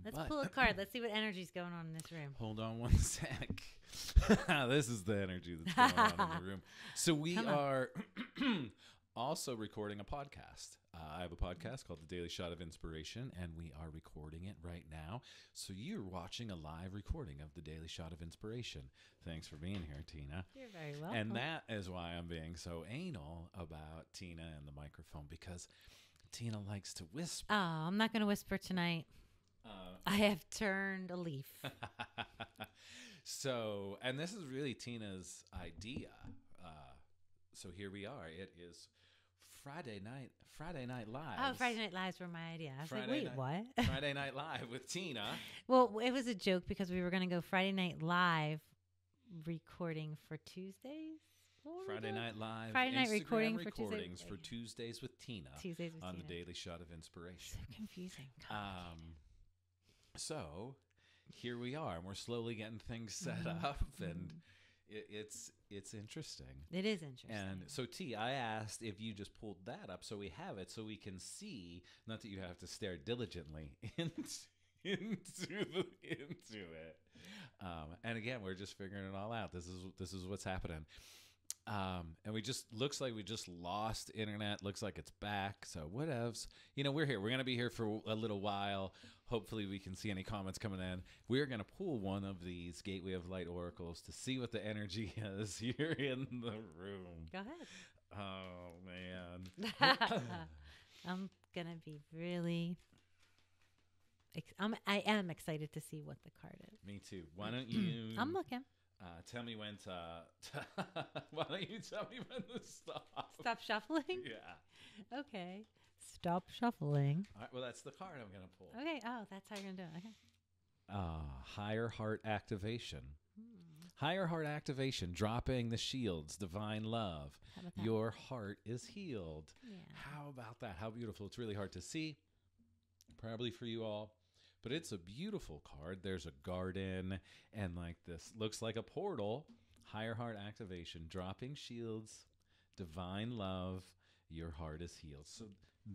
Let's pull a card. Let's see what energy's going on in this room. Hold on one sec. This is the energy that's going on in the room. So we are also recording a podcast. I have a podcast called The Daily Shot of Inspiration, and we are recording it right now. So you're watching a live recording of The Daily Shot of Inspiration. Thanks for being here, Tina. You're very welcome. And that is why I'm being so anal about Tina and the microphone, because Tina likes to whisper. Oh, I'm not going to whisper tonight. I have turned a leaf. So, and this is really Tina's idea. So here we are. It is Friday Night Live. Oh, Friday Night Lives were my idea. I was like, wait, what? Friday Night Live with Tina. Well, it was a joke because we were going to go Friday Night Live recording for Tuesdays. Friday Night Live. Friday night Instagram recordings for Tuesdays with Tina. Tuesdays with on Tina. The Daily Shot of Inspiration. So confusing. So here we are, and we're slowly getting things set up, and it's interesting. It is interesting. And so, T, I asked if you just pulled that up so we have it, so we can see, not that you have to stare diligently into it. And again, we're just figuring it all out. This is what's happening. And looks like we just lost internet. Looks like it's back. So whatevs. We're here. We're going to be here for a little while. Hopefully we can see any comments coming in. We're going to pull one of these Gateway of Light oracles to see what the energy is here in the room. Go ahead. Oh, man. I'm going to be really... I am excited to see what the card is. Me too. Why don't you... I'm looking. Tell me when to... Why don't you tell me when to stop? Stop shuffling? Yeah. Okay. Stop shuffling. All right, well, that's the card I'm going to pull. Okay. Oh, that's how you're going to do it. Okay. Higher heart activation. Higher heart activation. Dropping the shields. Divine love. How about that? Your heart is healed. Yeah. How about that? How beautiful. It's really hard to see. Probably for you all. But it's a beautiful card. There's a garden and like this. Looks like a portal. Higher heart activation. Dropping shields. Divine love. Your heart is healed. So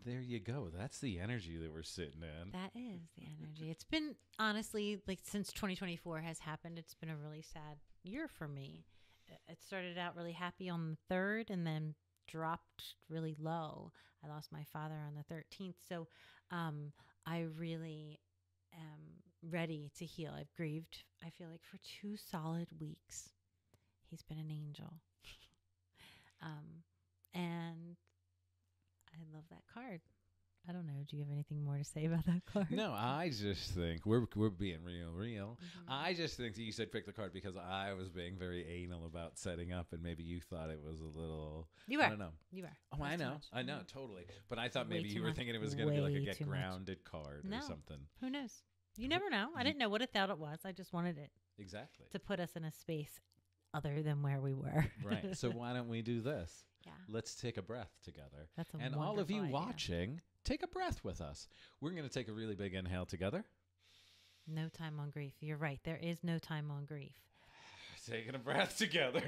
there you go. That's the energy that we're sitting in. That is the energy. It's been, honestly, like since 2024 has happened, it's been a really sad year for me. It started out really happy on the 3rd and then dropped really low. I lost my father on the 13th. So I really am ready to heal. I've grieved, I feel like, for 2 solid weeks. He's been an angel. And I love that card. I don't know. Do you have anything more to say about that card? No, I just think we're being real. I just think that you said pick the card because I was being very anal about setting up, and maybe you thought it was a little. You were. I don't know. You were. Oh, I know, totally. But I thought Way maybe too you were much. thinking it was going to be like a Way get too much. grounded card No. or something. Who knows? You never know. I didn't know what I thought it was. I just wanted it Exactly. to put us in a space other than where we were. Right. So why don't we do this? Yeah. Let's take a breath together. That's a And all of you wonderful idea. watching, take a breath with us. We're going to take a really big inhale together. No time on grief. You're right. There is no time on grief. Taking a breath together.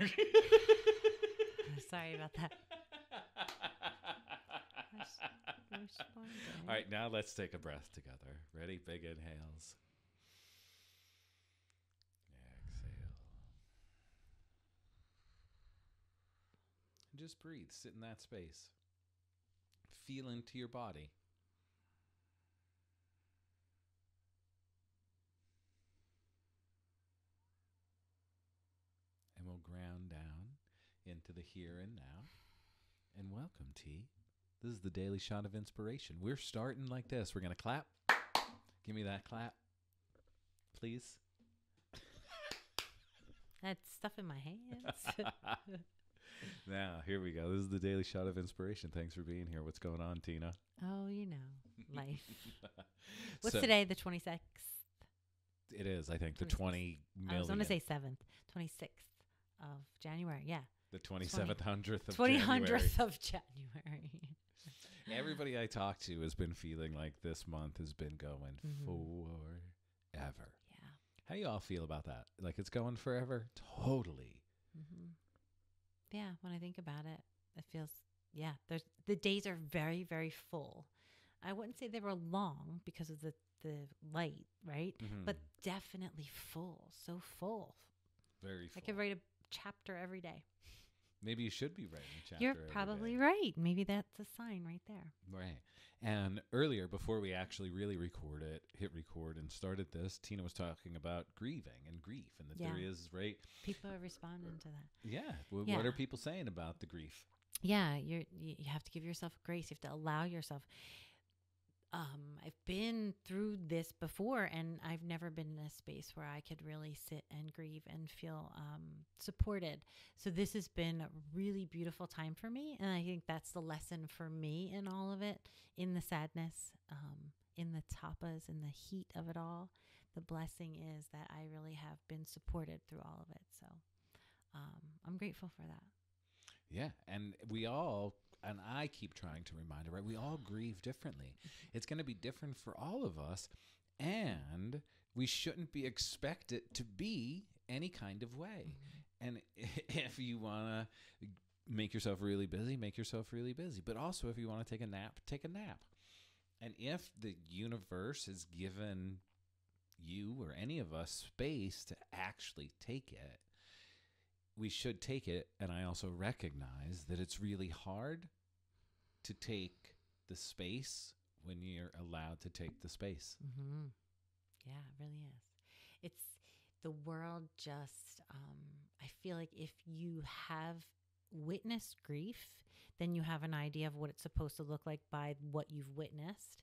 Sorry about that. All right, now let's take a breath together. Ready? Big inhales. Exhale. And just breathe. Sit in that space. Feel into your body. And we'll ground down into the here and now. And welcome, T. This is the Daily Shot of Inspiration. We're starting like this. We're going to clap. Give me that clap, please. That's stuff in my hands. Now, here we go. This is the Daily Shot of Inspiration. Thanks for being here. What's going on, Tina? Oh, life. What's So, today? The 26th? It is, I think, the 26th. 20 million. I was going to say 7th. 26th of January. Yeah. The 2700th of 20 January. hundredth of January. Everybody I talk to has been feeling like this month has been going forever. Yeah. How do you all feel about that? Like it's going forever? Totally. Yeah, when I think about it, it feels, the days are very, very full. I wouldn't say they were long because of the the light, right? Mhm. But definitely full, so full. Very I full. could write a chapter every day. Maybe you should be writing a chapter You're every probably day. right. Maybe that's a sign right there. Right. And earlier, before we actually really hit record and started this, Tina was talking about grieving and grief, and that there Yeah. is, right? People are responding to that. Yeah. What Yeah. are people saying about the grief? Yeah, you have to give yourself grace. You have to allow yourself. I've been through this before, and I've never been in a space where I could really sit and grieve and feel supported. So this has been a really beautiful time for me, and I think that's the lesson for me in all of it, in the sadness, in the tapas, in the heat of it all. The blessing is that I really have been supported through all of it. So I'm grateful for that. Yeah. And we all, and I keep trying to remind her, right? We all grieve differently. It's going to be different for all of us. And we shouldn't be expected to be any kind of way. And if you want to make yourself really busy, make yourself really busy. But also, if you want to take a nap, take a nap. And if the universe has given you or any of us space to actually take it, we should take it. And I also recognize that it's really hard to take the space when you're allowed to take the space. Mm-hmm. Yeah, it really is. It's the world just, I feel like if you have witnessed grief, then you have an idea of what it's supposed to look like by what you've witnessed.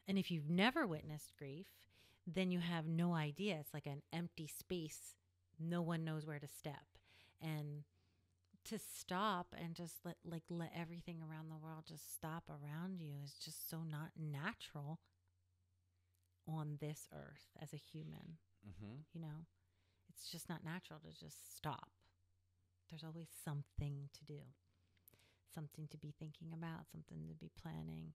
And if you've never witnessed grief, then you have no idea. It's like an empty space. No one knows where to step. And to stop and just let everything around the world just stop around you is just so not natural on this earth as a human. Mm-hmm. You know, it's just not natural to just stop. There's always something to do, something to be thinking about, something to be planning,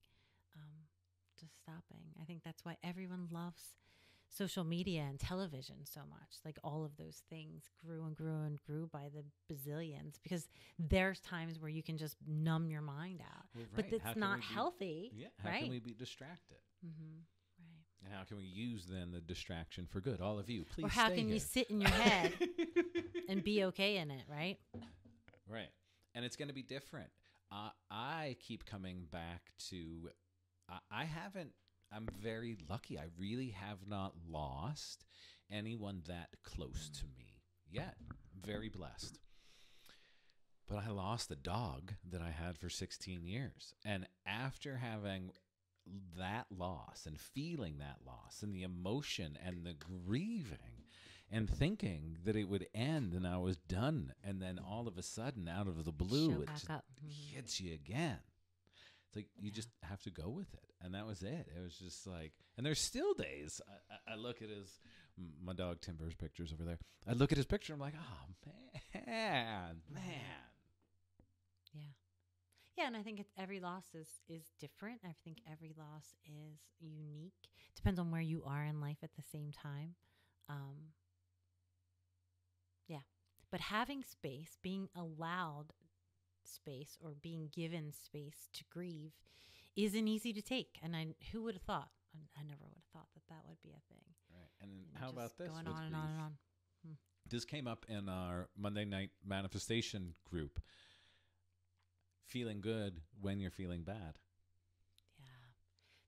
just stopping. I think that's why everyone loves social media and television so much. Like all of those things grew and grew and grew by the bazillions, because there's times where you can just numb your mind out. Well, but right. it's not healthy. Yeah. How right? can we be distracted? Mm-hmm. Right. And how can we use then the distraction for good? All of you, please. Or how stay can here. you sit in your head and be okay in it, right? Right. And it's going to be different. I keep coming back to, I'm very lucky. I really have not lost anyone that close to me yet. Very blessed. But I lost a dog that I had for 16 years. And after having that loss and feeling that loss and the emotion and the grieving and thinking that it would end and I was done, and then all of a sudden, out of the blue, Show it back just up. hits you again. It's like you just have to go with it. And that was it. It was just like, and there's still days I look at my dog Timber's pictures over there. I look at his picture, I'm like, oh, man. Yeah. Yeah, and I think every loss is different. I think every loss is unique. Depends on where you are in life at the same time. Yeah. But having space, being allowed space or being given space to grieve isn't easy to take. And who would have thought? I never would have thought that would be a thing. Right. And then And how just about this? going with on and grief? on and on. This came up in our Monday night manifestation group. Feeling good when you're feeling bad. Yeah.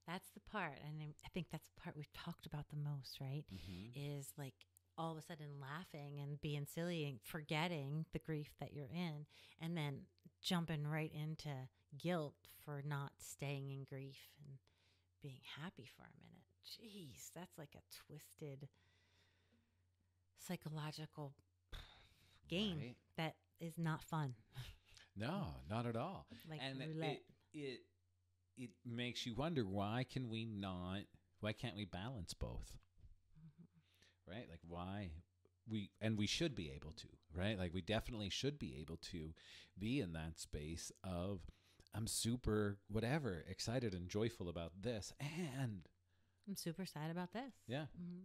That's the part. And I think that's the part we've talked about the most, right? Mm-hmm. Is like all of a sudden laughing and being silly and forgetting the grief that you're in, and then jumping right into guilt for not staying in grief and being happy for a minute. Jeez, that's like a twisted psychological game Right. that is not fun. No, not at all. Like and roulette. it makes you wonder, why can't we balance both? Mm-hmm. Right? Like why we should be able to, right? Like we definitely should be able to be in that space of, I'm super whatever excited and joyful about this, and I'm super sad about this. yeah. Mm-hmm.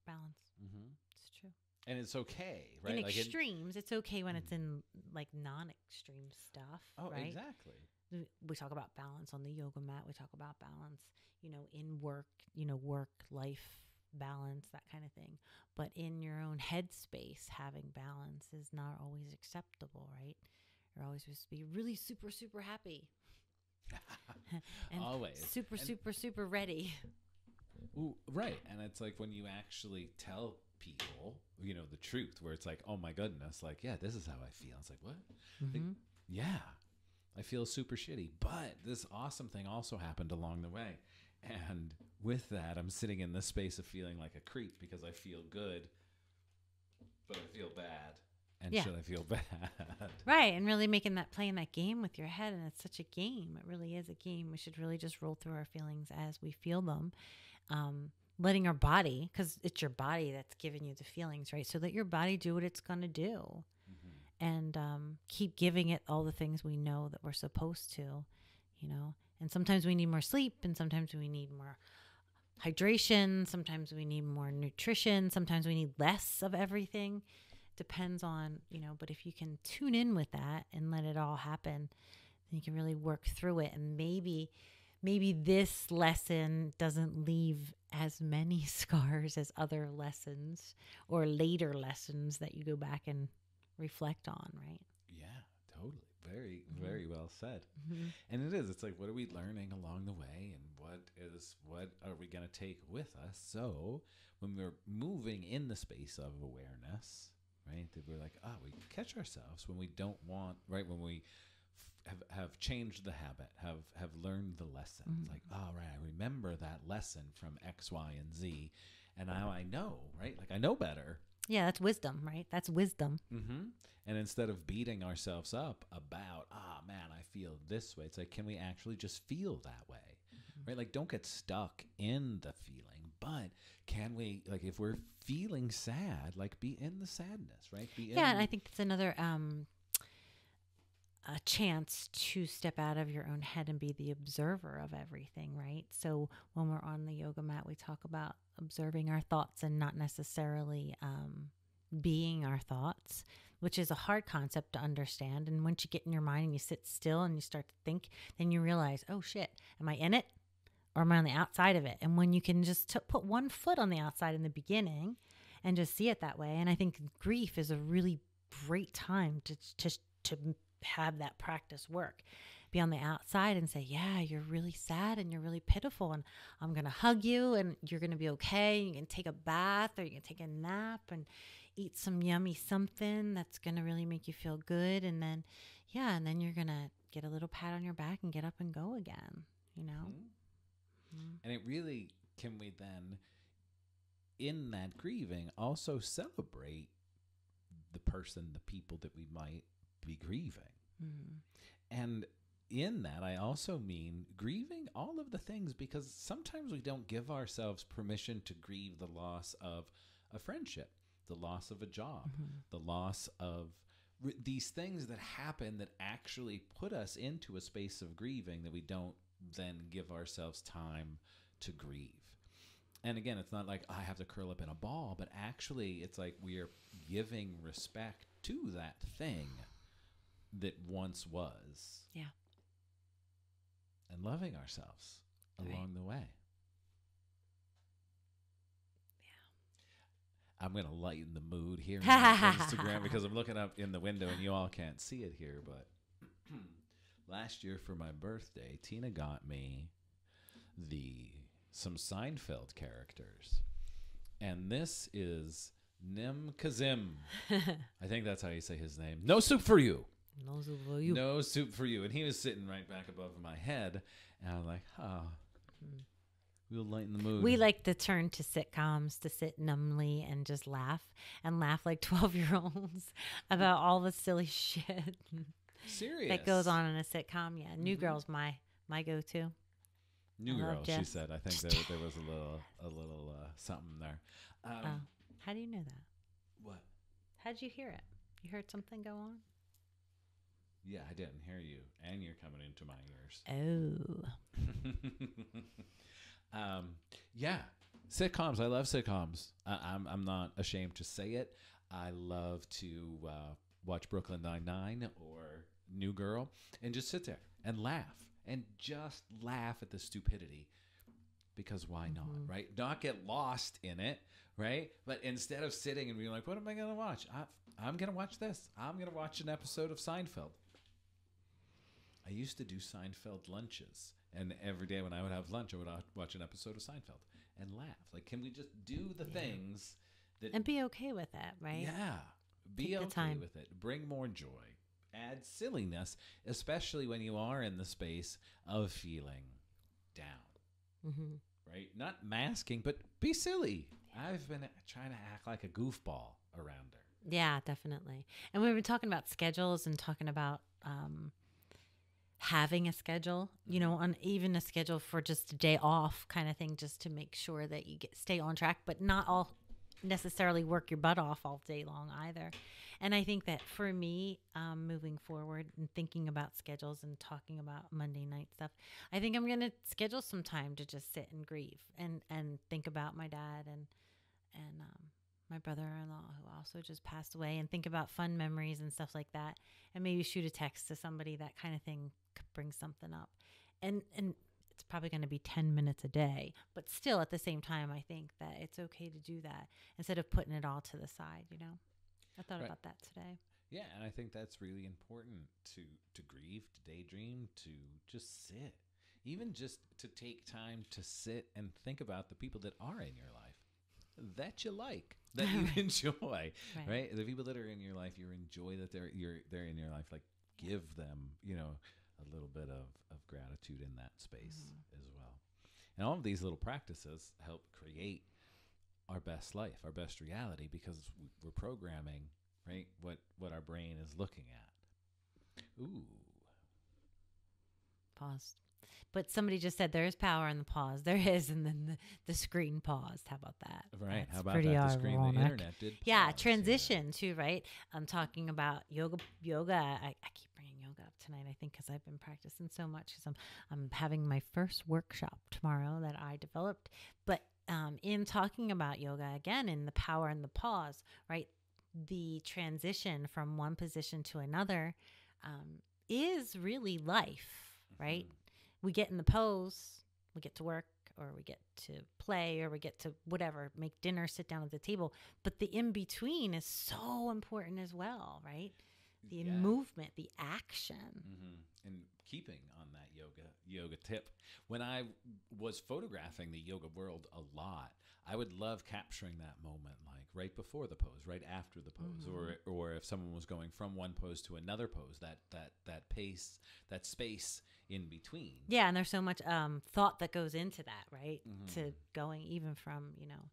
Balance. Mm-hmm. It's true. And it's okay, right? In like extremes, it's okay when it's in like non-extreme stuff. oh, right? exactly. We talk about balance on the yoga mat. We talk about balance, in work, work life balance, that kind of thing. But in your own headspace, having balance is not always acceptable, right? You're always supposed to be really super, super happy. And Always. super, super ready. Ooh, right. And it's like when you actually tell people, the truth, where it's like, oh my goodness, like, yeah, this is how I feel. It's like, what? Like, yeah, I feel super shitty. But this awesome thing also happened along the way. And with that, I'm sitting in this space of feeling like a creep because I feel good, but I feel bad. And should I feel bad? Right. And really playing that game with your head. And it's such a game. It really is a game. We should really just roll through our feelings as we feel them. Letting our body, because it's your body that's giving you the feelings, right? So let your body do what it's going to do. And keep giving it all the things we know that we're supposed to, And sometimes we need more sleep, and sometimes we need more hydration. Sometimes we need more nutrition. Sometimes we need less of everything. Depends on, but if you can tune in with that and let it all happen, then you can really work through it. And maybe this lesson doesn't leave as many scars as other lessons or later lessons that you go back and reflect on, right? Yeah, totally. Very, very well said. And it's like, what are we learning along the way, and what are we going to take with us? So when we're moving in the space of awareness, right, that we're like, we catch ourselves when we don't want, right, when we have changed the habit, have learned the lesson. It's like, right, I remember that lesson from X, Y, and Z, and now I know, right? Like, I know better. Yeah, that's wisdom, right? That's wisdom. And instead of beating ourselves up about, man, I feel this way, it's like, can we actually just feel that way? Right? Like, don't get stuck in the feeling, but can we, like, if we're feeling sad, like, be in the sadness, right? And I think that's another a chance to step out of your own head and be the observer of everything, right? So when we're on the yoga mat, we talk about observing our thoughts and not necessarily being our thoughts, which is a hard concept to understand. And once you get in your mind and you sit still and you start to think, then you realize, oh shit, am I in it or am I on the outside of it? And when you can just put one foot on the outside in the beginning and just see it that way. And I think grief is a really great time to have that practice work. Be on the outside and say, yeah, you're really sad and you're really pitiful, and I'm going to hug you and you're going to be okay. You can take a bath or you can take a nap and eat some yummy something that's going to really make you feel good. And then, and then you're going to get a little pat on your back and get up and go again, And it really, can we then, in that grieving, also celebrate the person, the people that we might be grieving. And in that, I also mean grieving all of the things, because sometimes we don't give ourselves permission to grieve the loss of a friendship, the loss of a job, the loss of these things that happen that actually put us into a space of grieving that we don't then give ourselves time to grieve. And again, it's not like I have to curl up in a ball, but actually it's like we are giving respect to that thing that once was. Yeah. And loving ourselves along the way. Yeah. I'm going to lighten the mood here on Instagram because I'm looking up in the window and you all can't see it here, but last year for my birthday, Tina got me some Seinfeld characters. And this is Nim Kazim. I think that's how you say his name. No soup for you. No soup for you. No soup for you. And he was sitting right back above my head. And I was like, we'll lighten the mood. We like to turn to sitcoms to sit numbly and just laugh like 12-year-olds about all the silly shit. Serious. That goes on in a sitcom. Yeah. New Girl's my go-to. New Girl, she said. I think there was a little something there. How do you know that? What? How'd you hear it? You heard something go on? Yeah, I didn't hear you, and you're coming into my ears. Oh. Yeah, sitcoms. I love sitcoms. I'm not ashamed to say it. I love to watch Brooklyn Nine-Nine or New Girl and just sit there and laugh and just laugh at the stupidity, because why not, right? Not get lost in it, right? But instead of sitting and being like, what am I going to watch? I'm going to watch this. I'm going to watch an episode of Seinfeld. I used to do Seinfeld lunches. And every day when I would have lunch, I would watch an episode of Seinfeld and laugh. Like, can we just do the things that... And be okay with that, right? Yeah. Be Take the okay time. with it. Bring more joy. Add silliness, especially when you are in the space of feeling down. Right? Not masking, but be silly. I've been trying to act like a goofball around her. Yeah, definitely. And we've been talking about schedules and talking about having a schedule, you know, on even a schedule for just a day off kind of thing, just to make sure that you stay on track, but not all necessarily work your butt off all day long either. And I think that for me, moving forward and thinking about schedules and talking about Monday night stuff, I think I'm going to schedule some time to just sit and grieve and think about my dad and my brother-in-law, who also just passed away, and think about fun memories and stuff like that, and maybe shoot a text to somebody. That kind of thing could bring something up, and it's probably going to be 10 minutes a day, but still at the same time, I think that it's okay to do that instead of putting it all to the side, you know. I thought about that today. Yeah, and I think that's really important to grieve, to daydream, to just sit. Even just to take time to sit and think about the people that are in your life that you like, that you enjoy, right? The people that are in your life, you enjoy that they're in your life. Like, give them, you know, a little bit of gratitude in that space as well. And all of these little practices help create our best life, our best reality, because we're programming, right, what our brain is looking at. Ooh. Paused. But somebody just said there is power in the pause. There is, and then the screen paused. How about that? Right. That's how about pretty that? The screen, the internet did pause. Yeah, transition too, right? I'm talking about yoga. I keep bringing yoga up tonight, I think, because I've been practicing so much. Because I'm having my first workshop tomorrow that I developed. But in talking about yoga, again, in the power and the pause, right? The transition from one position to another is really life, right? We get in the pose, we get to work, or we get to play, or we get to whatever, make dinner, sit down at the table. But the in-between is so important as well, right? The movement, the action. And keeping on that yoga tip, when I was photographing the yoga world a lot, I would love capturing that moment, like right before the pose, right after the pose, or if someone was going from one pose to another pose, that pace, that space in between. Yeah, and there's so much thought that goes into that, right? To going even from, you know,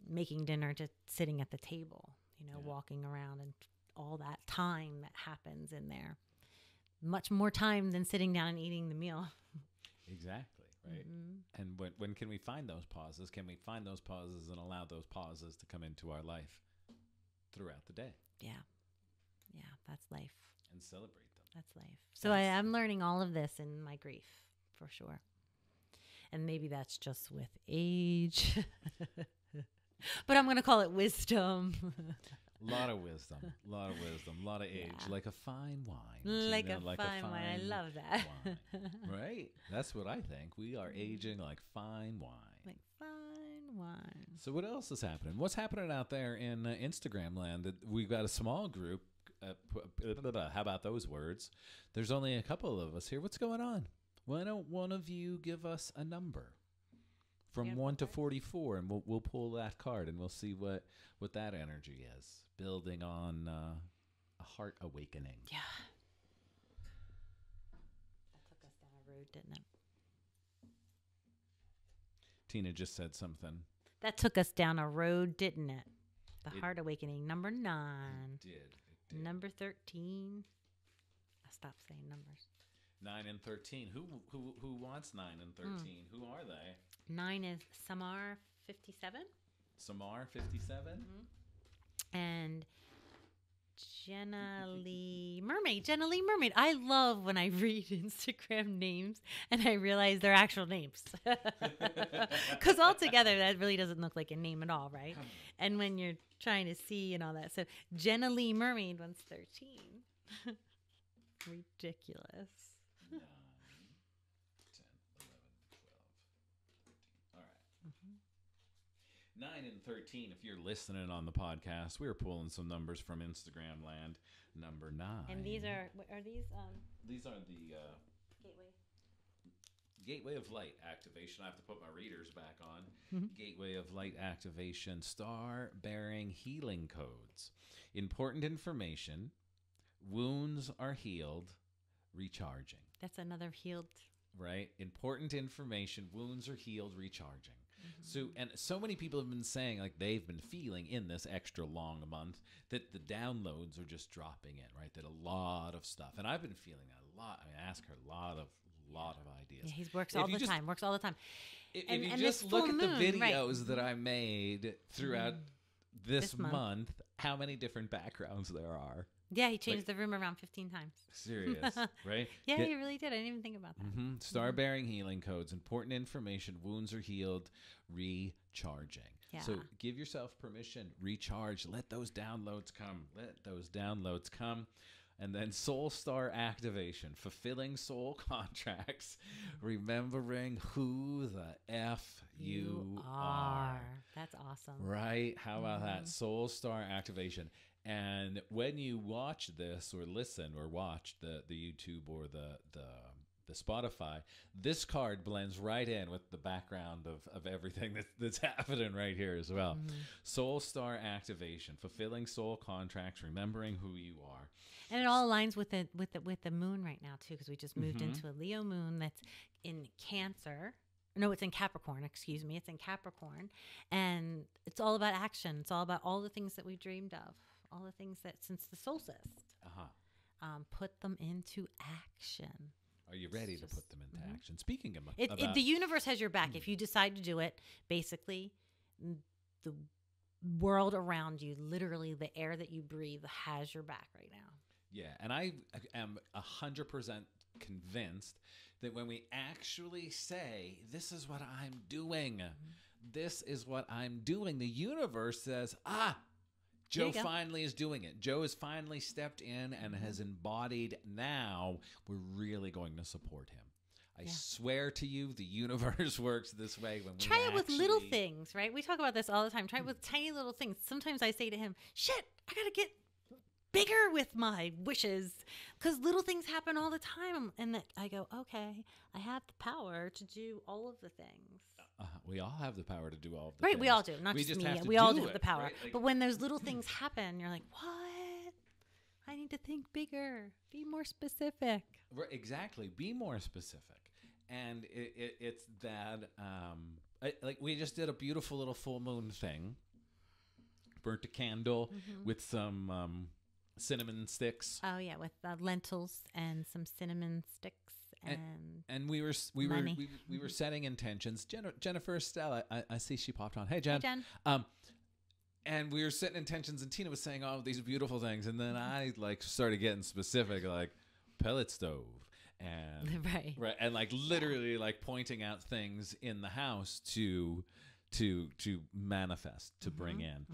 making dinner to sitting at the table, you know, walking around, and all that time that happens in there. Much more time than sitting down and eating the meal. Exactly, right? And when can we find those pauses? Can we find those pauses and allow those pauses to come into our life throughout the day? Yeah, that's life. And celebrate them. That's life. So I'm learning all of this in my grief, for sure. And maybe that's just with age. But I'm going to call it wisdom. Lot of wisdom, lot of age, like a fine wine. Like a fine wine. I love that. Wine, right? That's what I think. We are aging like fine wine. Like fine wine. So what else is happening? What's happening out there in Instagram land? We've got a small group. How about those words? There's only a couple of us here. What's going on? Why don't one of you give us a number? From 1 to 44, and we'll pull that card, and we'll see what that energy is, building on a heart awakening. Yeah. That took us down a road, didn't it? Tina just said something. That took us down a road, didn't it? The heart awakening, number 9. It did. Number 13. I stopped saying numbers. 9 and 13. Who wants 9 and 13? Who are they? 9 is Samar 57. Samar 57. And Jenna Lee Mermaid. Jenna Lee Mermaid. I love when I read Instagram names and I realize they're actual names. Because altogether, that really doesn't look like a name at all, right? And when you're trying to see and all that. So Jenna Lee Mermaid wants 13. Ridiculous. 9 and 13, if you're listening on the podcast, we were pulling some numbers from Instagram land. Number 9. And these are these These are the Gateway of Light activation. I have to put my readers back on. Mm-hmm. Gateway of Light activation, star bearing healing codes. Important information. Wounds are healed, recharging. That's another healed. Right? Important information. Wounds are healed, recharging. Mm-hmm. So many people have been saying, like, they've been feeling in this extra long month that the downloads are just dropping in, right? That a lot of stuff, and I've been feeling that a lot. I mean, I ask her a lot of ideas. Yeah, he works all the time. Works all the time. If you just look at the videos that I made throughout this month, how many different backgrounds there are. Yeah, he changed the room around 15 times. Serious, right? Yeah, he really did. I didn't even think about that. Mm-hmm. Star-bearing healing codes, important information, wounds are healed, recharging. Yeah. So give yourself permission, recharge, let those downloads come. And then soul star activation, fulfilling soul contracts, remembering who the F you are. That's awesome. Right? How about that? Soul star activation. And when you watch this or listen or watch the YouTube or the Spotify, this card blends right in with the background of everything that's happening right here as well. Soul star activation, fulfilling soul contracts, remembering who you are. And it all aligns with the moon right now too, because we just moved into a Leo moon that's in Cancer. No, it's in Capricorn. Excuse me, it's in Capricorn, and it's all about action. It's all about all the things that we dreamed of, all the things that since the solstice, put them into action. Are you ready to put them into action? Speaking of the universe has your back. If you decide to do it, basically, the world around you, literally the air that you breathe, has your back right now. Yeah, and I am 100% convinced that when we actually say, this is what I'm doing, this is what I'm doing, the universe says, Joe finally is doing it. Joe has finally stepped in and has embodied. Now we're really going to support him. I swear to you, the universe works this way. When we try it with little things, right? We talk about this all the time. Try it with tiny little things. Sometimes I say to him, shit, I got to get bigger with my wishes, because little things happen all the time. And that I go, okay, I have the power to do all of the things. We all have the power to do all of the things. Right, we all do. Not just me. We all do have the power. Right? Like, but when those little things happen, you're like, what? I need to think bigger. Be more specific. Right, exactly. Be more specific. And it's that, like we just did a beautiful little full moon thing. Burnt a candle with some cinnamon sticks. Oh yeah, with lentils and some cinnamon sticks. And we were setting intentions. Jennifer Stella, I see she popped on. Hey Jen. Hey, Jen. And we were setting intentions, and Tina was saying all of these beautiful things, and then I like started getting specific, like pellet stove, and right, and like literally like pointing out things in the house to manifest, to bring in.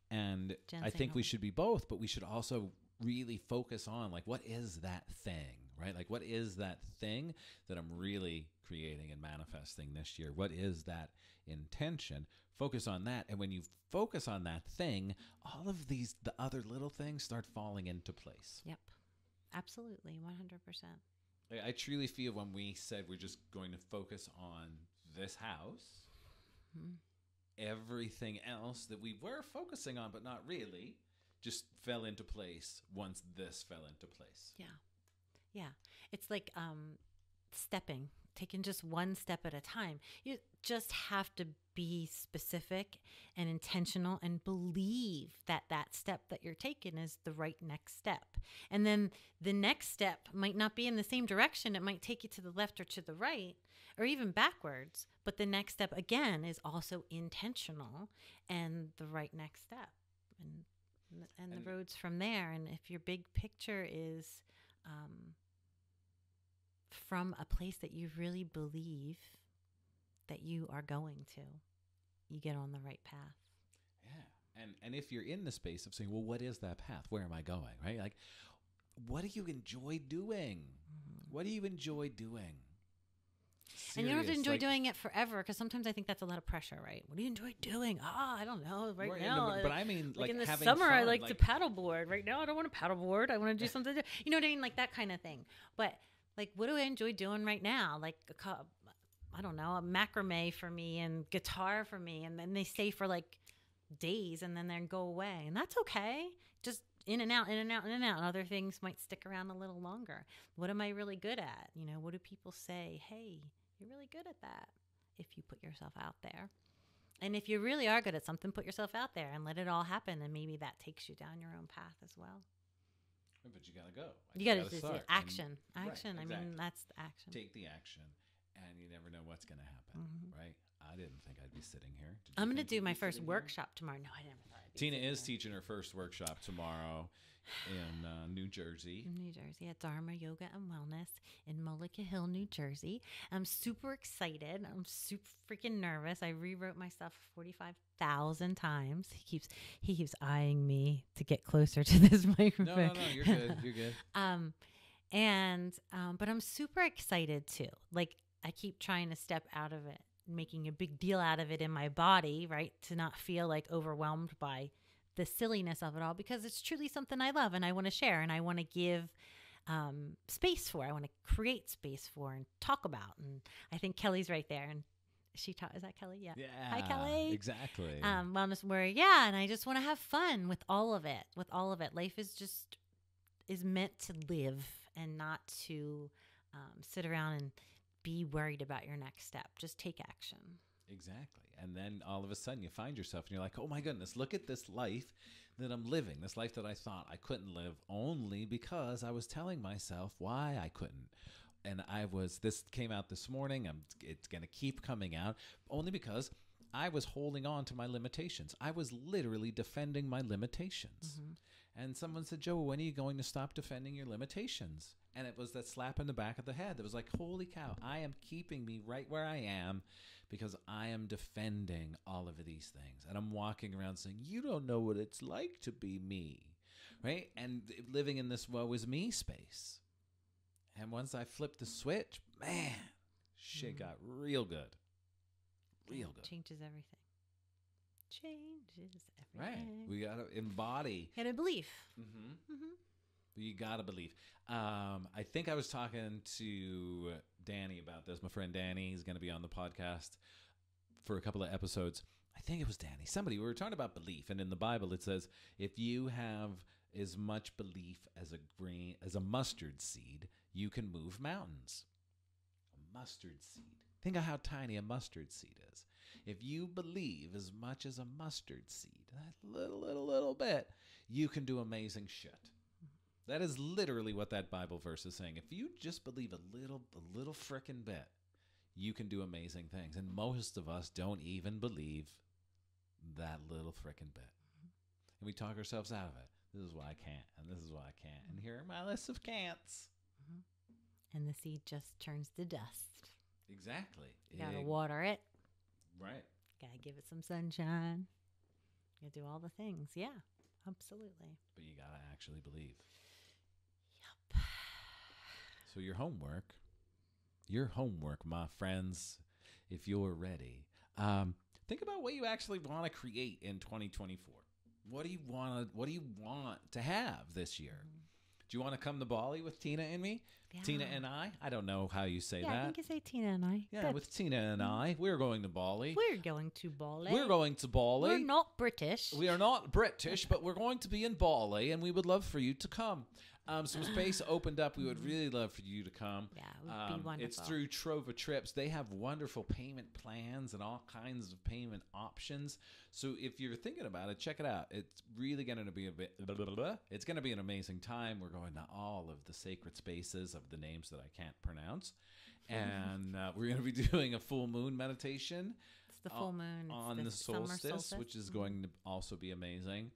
And I think we should be both, but we should also really focus on like, what is that thing? Right? Like, what is that thing that I'm really creating and manifesting this year? What is that intention? Focus on that. And when you focus on that thing, all of the other little things start falling into place. Yep. Absolutely. 100%. I truly feel when we said we're just going to focus on this house, everything else that we were focusing on, but not really, just fell into place once this fell into place. Yeah. Yeah. It's like stepping, taking just one step at a time. You just have to be specific and intentional and believe that that step that you're taking is the right next step. And then the next step might not be in the same direction. It might take you to the left or to the right or even backwards. But the next step, again, is also intentional and the right next step. And the roads from there. And if your big picture is from a place that you really believe that you are going to, you get on the right path. Yeah. And if you're in the space of saying, well, what is that path? Where am I going? Right? Like, what do you enjoy doing? What do you enjoy doing? And you don't have to serious, enjoy like- doing it forever, because sometimes I think that's a lot of pressure, right? What do you enjoy doing? I don't know. Right Right, now, but I mean, like in the having summer, I fun, like to paddleboard. Right now, I don't want to paddleboard. I want to do something. You know what I mean? Like that kind of thing. But like, what do I enjoy doing right now? Like, I don't know, a macrame for me and guitar for me, and then they stay for like days and then they go away, and that's okay. Just in and out, in and out, in and out. And other things might stick around a little longer. What am I really good at? You know, what do people say? Hey, you're really good at that if you put yourself out there. And if you really are good at something, put yourself out there and let it all happen. And maybe that takes you down your own path as well. But you gotta go. You got to start. action. And- Action. right, I mean, exactly. that's the action. Take the action, and you never know what's gonna happen, Mhm. right? I didn't think I'd be sitting here. Did you I'm going to think do you'd my be first sitting here? workshop tomorrow. No, I never thought I'd be Tina sitting is here. teaching her first workshop tomorrow in New Jersey. In New Jersey at Dharma Yoga and Wellness in Mullica Hill, New Jersey. I'm super excited. I'm super freaking nervous. I rewrote my stuff 45,000 times. He keeps eyeing me to get closer to this microphone. No, you're good. You're good. But I'm super excited too. Like, I keep trying to step out of it, making a big deal out of it in my body, right? To not feel like overwhelmed by the silliness of it all, because it's truly something I love and I want to share and I want to give space for. I want to create space for and talk about. And I think Kelly's right there. And she taught, is that Kelly? Yeah. Yeah. Hi, Kelly. Exactly. Wellness Warrior. Yeah. And I just want to have fun with all of it. Life is meant to live and not to sit around and be worried about your next step. Just take action. Exactly. And then all of a sudden you find yourself and you're like, oh my goodness, look at this life that I'm living, this life that I thought I couldn't live only because I was telling myself why I couldn't. And this came out this morning. It's going to keep coming out only because I was holding on to my limitations. I was literally defending my limitations. Mm-hmm. And someone said, Joe, when are you going to stop defending your limitations? And it was that slap in the back of the head that was like, holy cow, I am keeping me right where I am because I am defending all of these things. And I'm walking around saying, you don't know what it's like to be me, right? And living in this woe is me space. And once I flipped the switch, man, shit got real good. Real good. Changes everything. Changes everything. Right. We got to embody. You gotta believe. Mm-hmm. Mm-hmm. You got to believe. I think I was talking to Danny about this. My friend Danny is going to be on the podcast for a couple of episodes. I think it was Danny. Somebody, we were talking about belief. And in the Bible, it says, if you have as much belief as a mustard seed, you can move mountains. A mustard seed. Think of how tiny a mustard seed is. If you believe as much as a mustard seed, that little bit, you can do amazing shit. That is literally what that Bible verse is saying. If you just believe a little frickin' bit, you can do amazing things. And most of us don't even believe that little frickin' bit. And we talk ourselves out of it. This is why I can't, and this is why I can't. And here are my list of can'ts. And the seed just turns to dust. Exactly. You gotta water it. Right. Gotta give it some sunshine. You gotta do all the things. Yeah, absolutely. But you gotta actually believe. Yep. So your homework, my friends, if you're ready, think about what you actually want to create in 2024. What do you want to have this year? Do you want to come to Bali with Tina and me? Yeah. Tina and I? I don't know how you say that. I think you say Tina and I. Yeah, Good. with Tina and I, we're going to Bali. We're going to Bali. We're going to Bali. We're not British. We are not British, but we're going to be in Bali, and we would love for you to come. Some space opened up. We would really love for you to come. Yeah, it would be wonderful. It's through Trove Trips. They have wonderful payment plans and all kinds of payment options. So if you're thinking about it, check it out. It's really going to be it's going to be an amazing time. We're going to all of the sacred spaces of the names that I can't pronounce. And we're going to be doing a full moon meditation. It's the full moon. It's on the solstice, which is going to also be amazing.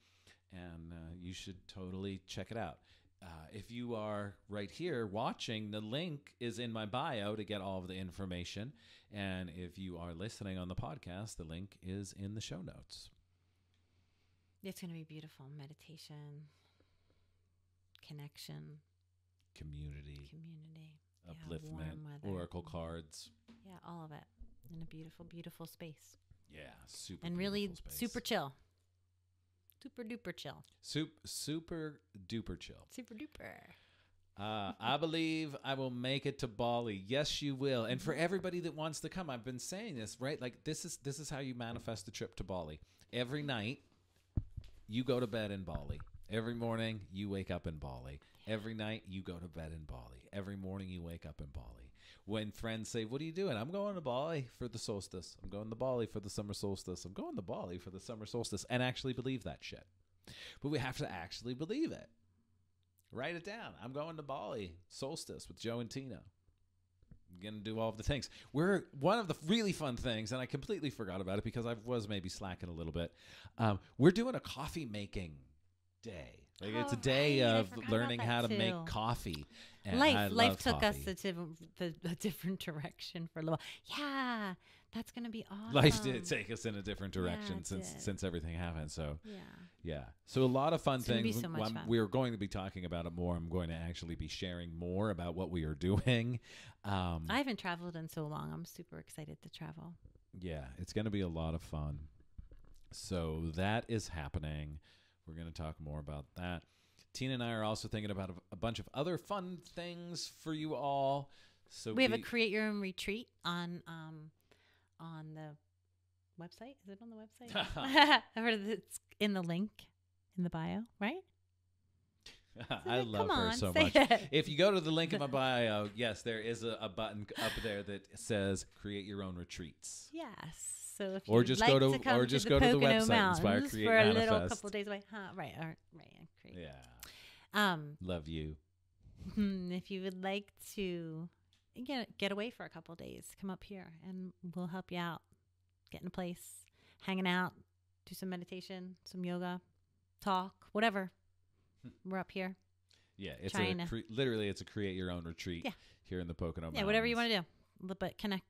And you should totally check it out. If you are right here watching, the link is in my bio to get all of the information. And if you are listening on the podcast, the link is in the show notes. It's going to be beautiful. Meditation, connection, Community. upliftment, warm weather. oracle cards. Yeah, all of it in a beautiful, beautiful space. Yeah, super. And really beautiful space. super chill. Super duper chill. Super duper chill. Super duper. I believe I will make it to Bali. Yes, you will. And for everybody that wants to come, I've been saying this, right? Like this is how you manifest a trip to Bali. Every night you go to bed in Bali. Every morning you wake up in Bali. Every night you go to bed in Bali. Every morning you wake up in Bali. When friends say, "What are you doing?" "I'm going to Bali for the solstice. I'm going to Bali for the summer solstice. I'm going to Bali for the summer solstice," and actually believe that shit. But we have to actually believe it. Write it down. I'm going to Bali solstice with Joe and Tina. I'm going to do all of the things. We're one of the really fun things, and I completely forgot about it because I was maybe slacking a little bit. We're doing a coffee making day. Like it's a day of learning how to make coffee. And life took us a different direction for a little while. Yeah, that's gonna be awesome. Life did take us in a different direction since everything happened. So yeah. So a lot of fun things. So much fun. We're going to be talking about it more. I'm going to actually be sharing more about what we are doing. I haven't traveled in so long. I'm super excited to travel. Yeah, it's going to be a lot of fun. So that is happening. We're going to talk more about that. Tina and I are also thinking about a bunch of other fun things for you all. So we have a create your own retreat on the website. Is it on the website? I heard it's in the link in the bio, right? I love her so much. If you go to the link in my bio, yes, there is a button up there that says create your own retreats. Yes. So if or just like go to the website Inspire Create for a Manifest. little couple days away, right? Create. Yeah. Love you. If you would like to get away for a couple days, come up here and we'll help you out. Get in a place, hanging out, do some meditation, some yoga, talk, whatever. We're up here. Yeah, it's literally it's a create your own retreat here in the Pocono Mountains. Yeah, whatever you want to do, but connect